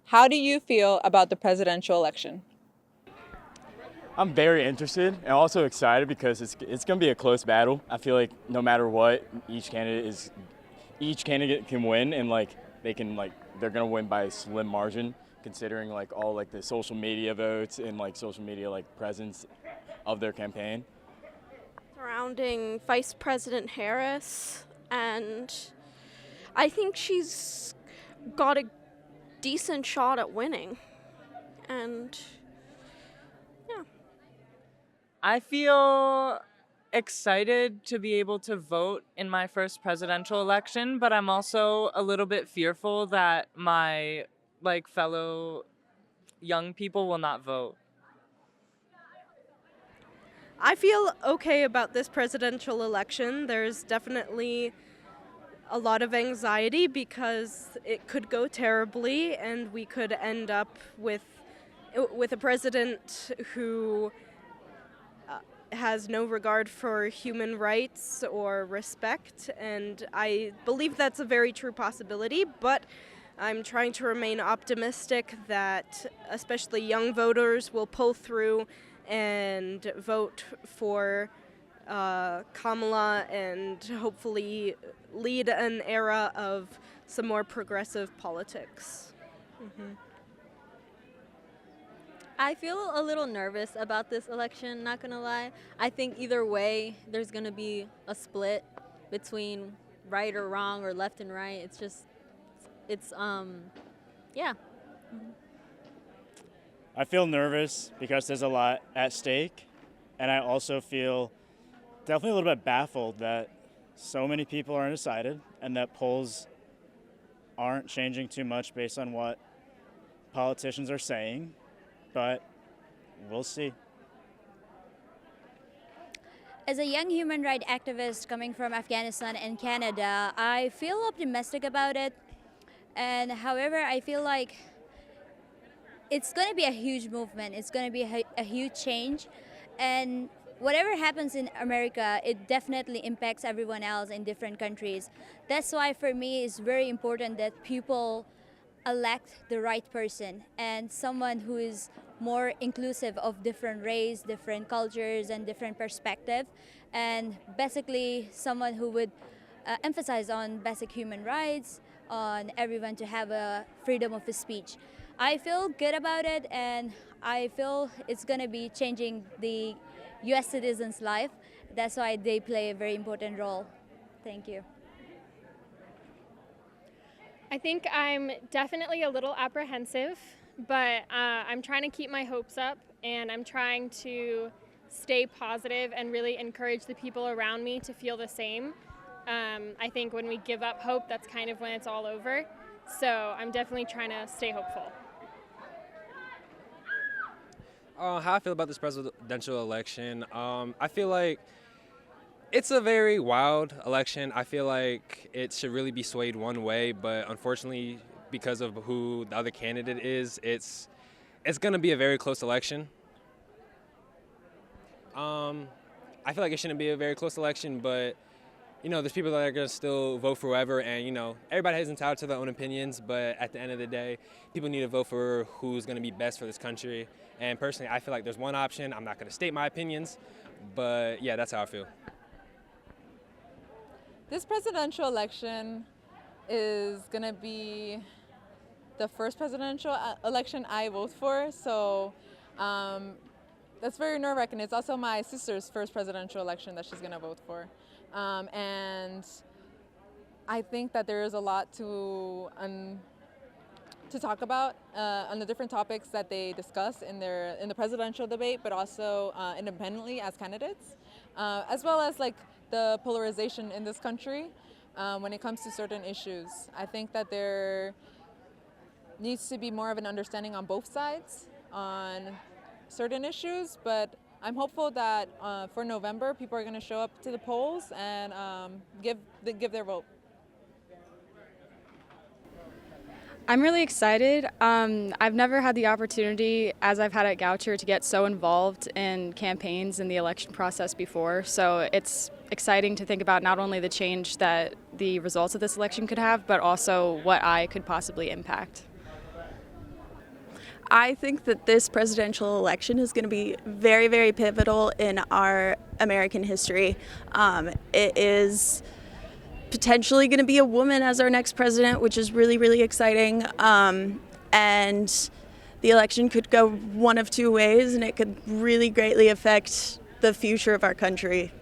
How do you feel about the presidential election? I'm very interested and also excited because it's going to be a close battle. I feel like no matter what, each candidate can win, and like they're going to win by a slim margin considering like all like the social media votes and like social media like presence of their campaign. Surrounding Vice President Harris, and I think she's got a decent shot at winning. And yeah. I feel excited to be able to vote in my first presidential election, but I'm also a little bit fearful that my fellow young people will not vote. I feel okay about this presidential election. There's definitely a lot of anxiety because it could go terribly and we could end up with a president who has no regard for human rights or respect, and I believe that's a very true possibility, but I'm trying to remain optimistic that especially young voters will pull through and vote for Kamala and hopefully lead an era of some more progressive politics. Mm-hmm. I feel a little nervous about this election, not gonna lie. I think either way, there's gonna be a split between right or wrong or left and right. Yeah. I feel nervous because there's a lot at stake, and I also feel definitely a little bit baffled that so many people are undecided and that polls aren't changing too much based on what politicians are saying, but we'll see. As a young human rights activist coming from Afghanistan and Canada, I feel optimistic about it. And however, I feel like it's going to be a huge movement. It's going to be a huge change. And whatever happens in America, it definitely impacts everyone else in different countries. That's why for me it's very important that people elect the right person and someone who is more inclusive of different race, different cultures, and different perspectives. And basically someone who would emphasize on basic human rights, on everyone to have a freedom of speech. I feel good about it, and I feel it's going to be changing the U.S. citizens' life. That's why they play a very important role. Thank you. I think I'm definitely a little apprehensive, but I'm trying to keep my hopes up, and I'm trying to stay positive and really encourage the people around me to feel the same. I think when we give up hope, that's kind of when it's all over. So I'm definitely trying to stay hopeful. How I feel about this presidential election, I feel like it's a very wild election. I feel like it should really be swayed one way, but unfortunately, because of who the other candidate is, it's going to be a very close election. I feel like it shouldn't be a very close election, but there's people that are going to still vote for whoever, and everybody is entitled to their own opinions, but at the end of the day, people need to vote for who's going to be best for this country. And personally, I feel like there's one option. I'm not going to state my opinions, but yeah, that's how I feel. This presidential election is going to be the first presidential election I vote for, so that's very nerve-wracking. It's also my sister's first presidential election that she's going to vote for. And I think that there is a lot to talk about on the different topics that they discuss in the presidential debate, but also independently as candidates, as well as like the polarization in this country when it comes to certain issues. I think that there needs to be more of an understanding on both sides on certain issues, but I'm hopeful that for November, people are going to show up to the polls and give their vote. I'm really excited. I've never had the opportunity, as I've had at Goucher, to get so involved in campaigns in the election process before. So it's exciting to think about not only the change that the results of this election could have, but also what I could possibly impact. I think that this presidential election is going to be very, very pivotal in our American history. It is potentially going to be a woman as our next president, which is really, really exciting. And the election could go one of two ways, and it could really greatly affect the future of our country.